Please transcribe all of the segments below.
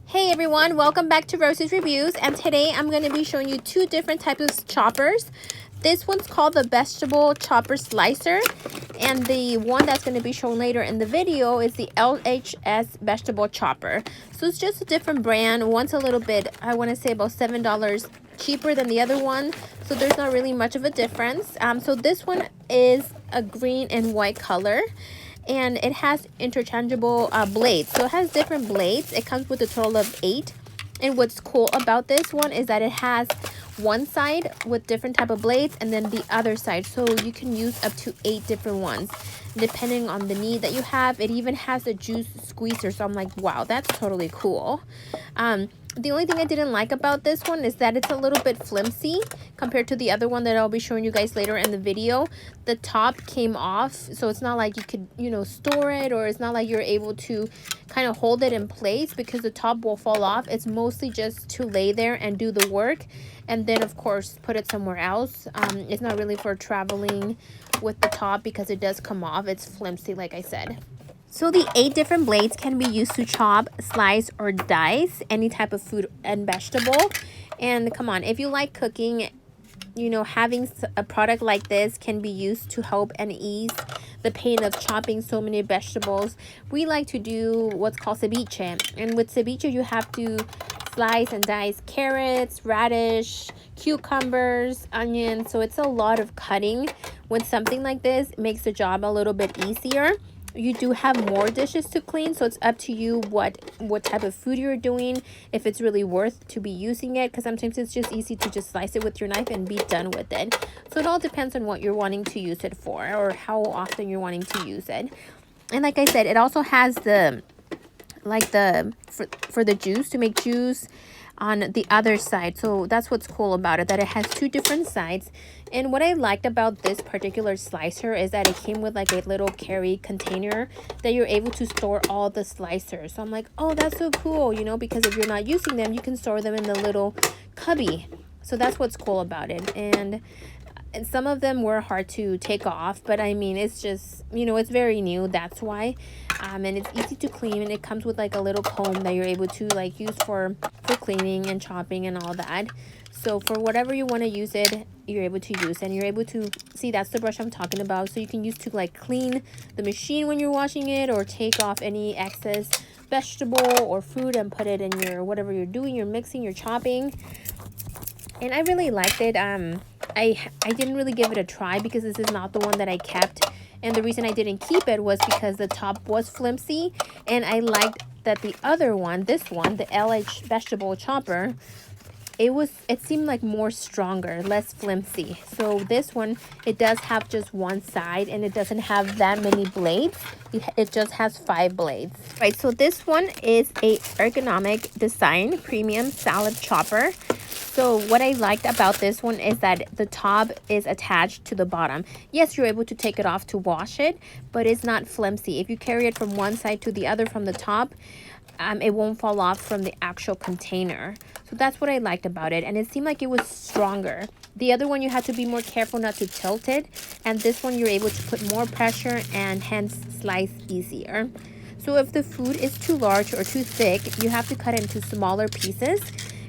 Hey everyone, welcome back to Rosie's Reviews, and today I'm going to be showing you two different types of choppers. This one's called the vegetable chopper slicer, and the one that's going to be shown later in the video is the LHS vegetable chopper. So it's just a different brand. One's a little bit, I want to say about $7 cheaper than the other one, so there's not really much of a difference. So this one is a green and white color, and it has interchangeable blades. So it has different blades. It comes with a total of 8. And what's cool about this one is that it has one side with different type of blades and then the other side. So you can use up to 8 different ones depending on the need that you have. It even has a juice squeezer. So I'm like, wow, that's totally cool. The only thing I didn't like about this one is that it's a little bit flimsy compared to the other one that I'll be showing you guys later in the video. The top came off, so it's not like you could, store it, or it's not like you're able to kind of hold it in place because the top will fall off. It's mostly just to lay there and do the work, and then of course put it somewhere else. It's not really for traveling with the top because it does come off. It's flimsy, like I said. So the 8 different blades can be used to chop, slice, or dice any type of food and vegetable. And come on, if you like cooking, having a product like this can be used to help and ease the pain of chopping so many vegetables. We like to do what's called ceviche. And with ceviche, you have to slice and dice carrots, radish, cucumbers, onions. So it's a lot of cutting. With something like this, it makes the job a little bit easier. You do have more dishes to clean, so it's up to you what type of food you're doing, if it's really worth to be using it, because sometimes it's just easy to just slice it with your knife and be done with it. So it all depends on what you're wanting to use it for, or how often you're wanting to use it. And like I said, it also has the for the juice, to make juice on the other side. So that's what's cool about it, that it has 2 different sides. And what I liked about this particular slicer is that it came with like a little carry container that you're able to store all the slicers. So I'm like, oh, that's so cool, because if you're not using them, you can store them in the little cubby. So that's what's cool about it. And some of them were hard to take off, but I mean, it's just, it's very new, that's why. And it's easy to clean, and it comes with like a little comb that you're able to like use for cleaning and chopping and all that. So for whatever you want to use it, you're able to use, and you're able to see, that's the brush I'm talking about. So you can use to like clean the machine when you're washing it, or take off any excess vegetable or fruit and put it in your whatever you're doing, you're mixing, you're chopping. And I really liked it. I didn't really give it a try because this is not the one that I kept. And the reason I didn't keep it was because the top was flimsy. And I liked that the other one, this one, the LH vegetable chopper, it seemed like more stronger, less flimsy. So this one, it does have just one side, and it doesn't have that many blades. It just has 5 blades. Right, so this one is a ergonomic design premium salad chopper. So what I liked about this one is that the top is attached to the bottom. Yes, you're able to take it off to wash it, but it's not flimsy. If you carry it from one side to the other from the top, it won't fall off from the actual container. So that's what I liked about it, and it seemed like it was stronger. The other one, you had to be more careful not to tilt it, and this one you're able to put more pressure and hence slice easier. So if the food is too large or too thick, you have to cut it into smaller pieces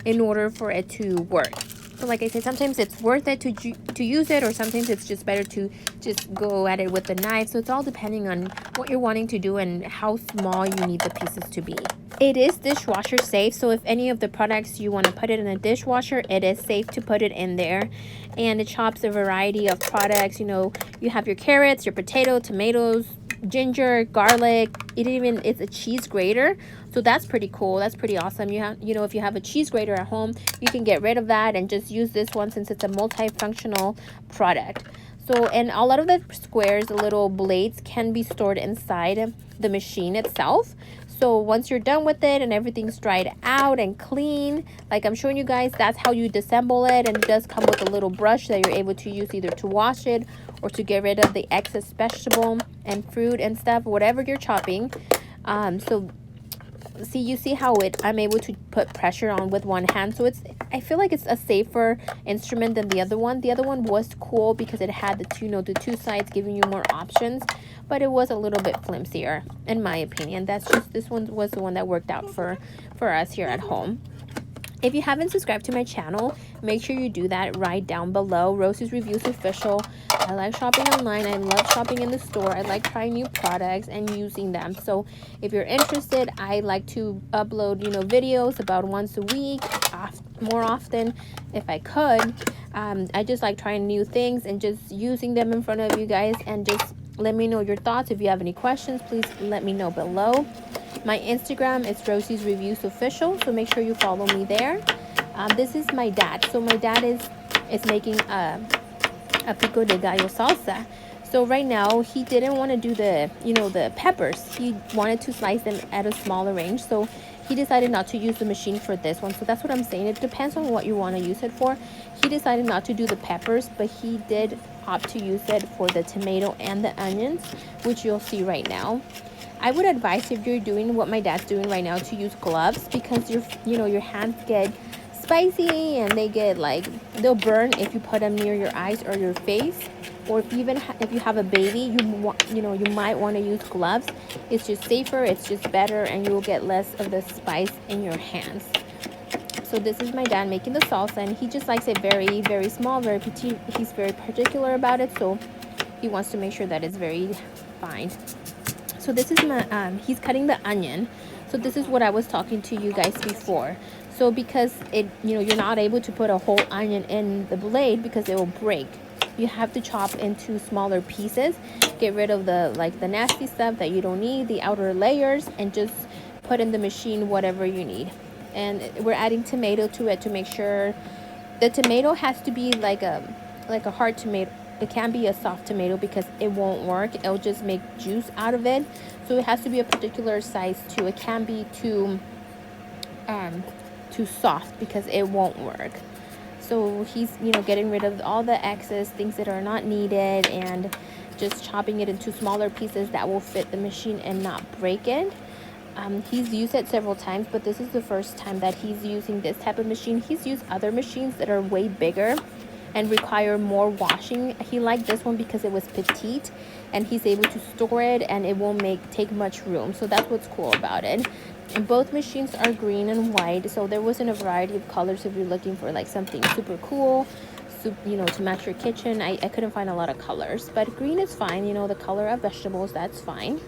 in order for it to work. So like I said, sometimes it's worth it to use it, or sometimes it's just better to just go at it with the knife. So it's all depending on what you're wanting to do and how small you need the pieces to be. It is dishwasher safe, so if any of the products you want to put it in a dishwasher, it is safe to put it in there. And it chops a variety of products. You have your carrots, your potato, tomatoes, ginger, garlic. It's a cheese grater, so that's pretty cool. That's pretty awesome. If you have a cheese grater at home, you can get rid of that and just use this one, since it's a multifunctional product. So, and a lot of the squares, the little blades, can be stored inside the machine itself. So once you're done with it and everything's dried out and clean, like I'm showing you guys, that's how you disassemble it. And it does come with a little brush that you're able to use either to wash it or to get rid of the excess vegetable and fruit and stuff, whatever you're chopping. So see, you see how I'm able to put pressure on with one hand, so I feel like it's a safer instrument than the other one. The other one was cool because it had the two sides, giving you more options, but it was a little bit flimsier in my opinion. This one was the one that worked out for us here at home. If you haven't subscribed to my channel, make sure you do that right down below. Rosie's Reviews Official. I like shopping online. I love shopping in the store. I like trying new products and using them. So if you're interested, I like to upload, videos about once a week, more often if I could. I just like trying new things and just using them in front of you guys, and just let me know your thoughts. If you have any questions, please let me know below. My Instagram is Rosie's Reviews Official, so make sure you follow me there. This is my dad. So my dad is making a pico de gallo salsa. So right now he didn't want to do the peppers. He wanted to slice them at a smaller range. So he decided not to use the machine for this one. So that's what I'm saying. It depends on what you want to use it for. He decided not to do the peppers, but he did opt to use it for the tomato and the onions, which you'll see right now. I would advise, if you're doing what my dad's doing right now, to use gloves, because your hands get spicy and they'll burn if you put them near your eyes or your face. Or if you have a baby, you might want to use gloves. It's just safer, it's just better, and you will get less of the spice in your hands. So this is my dad making the salsa, and he just likes it very, very small, very petite. He's very particular about it, so he wants to make sure that it's very fine. So this is he's cutting the onion. So this is what I was talking to you guys before. So because you're not able to put a whole onion in the blade because it will break. You have to chop into smaller pieces, get rid of the nasty stuff that you don't need, the outer layers, and just put in the machine whatever you need. And we're adding tomato to it to make sure the tomato has to be like a hard tomato. It can't be a soft tomato because it won't work. It'll just make juice out of it. So it has to be a particular size too. It can't be too soft because it won't work. So he's getting rid of all the excess things that are not needed, and just chopping it into smaller pieces that will fit the machine and not break it. He's used it several times, but this is the first time that he's using this type of machine. He's used other machines that are way bigger and require more washing. He liked this one because it was petite and he's able to store it, and it won't take much room. So that's what's cool about it. And both machines are green and white, so there wasn't a variety of colors if you're looking for something super cool, to match your kitchen. I couldn't find a lot of colors, but green is fine. The color of vegetables, that's fine.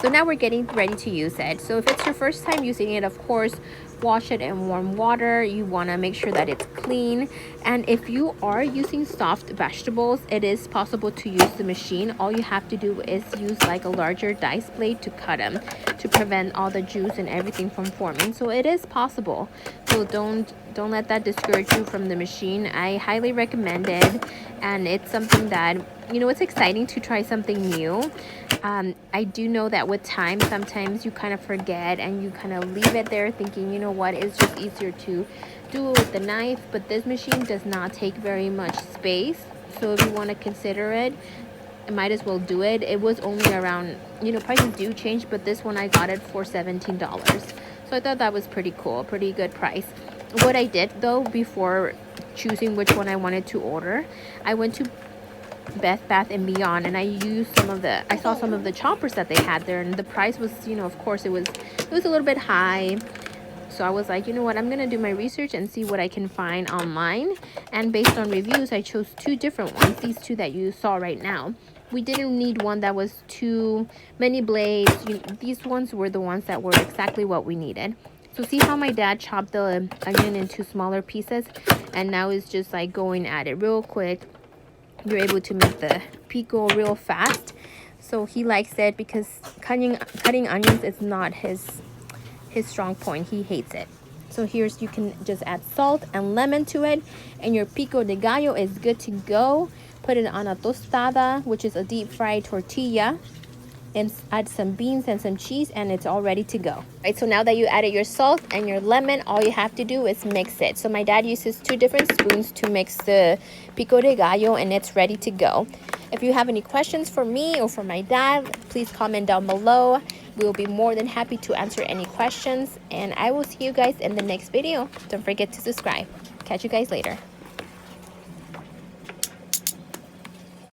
So now we're getting ready to use it. So if it's your first time using it, of course, wash it in warm water. You want to make sure that it's clean. And if you are using soft vegetables, it is possible to use the machine. All you have to do is use a larger dice blade to cut them, to prevent all the juice and everything from forming. So it is possible. So don't let that discourage you from the machine. I highly recommend it, and it's something that it's exciting to try something new. I do know that with time, sometimes you kind of forget and you kind of leave it there thinking, it's just easier to do it with the knife. But this machine does not take very much space. So if you want to consider it, I might as well do it. It was only around, prices do change, but this one I got it for $17. So I thought that was pretty cool, pretty good price. What I did though, before choosing which one I wanted to order, I went to Bed Bath & Beyond, and I saw some of the choppers that they had there, and the price was, of course, it was a little bit high. So I was like, what, I'm gonna do my research and see what I can find online. And based on reviews, I chose two different ones, these two that you saw right now. We didn't need one that was too many blades. These ones were the ones that were exactly what we needed. So see how my dad chopped the onion into smaller pieces, and now it's just going at it real quick. You're able to make the pico real fast. So he likes it because cutting onions is not his strong point. He hates it. So you can just add salt and lemon to it, and your pico de gallo is good to go. Put it on a tostada, which is a deep fried tortilla, and add some beans and some cheese, and it's all ready to go. Right, so now that you added your salt and your lemon, all you have to do is mix it. So my dad uses 2 different spoons to mix the pico de gallo, and it's ready to go. If you have any questions for me or for my dad, please comment down below. we'll be more than happy to answer any questions, and I will see you guys in the next video. Don't forget to subscribe. Catch you guys later.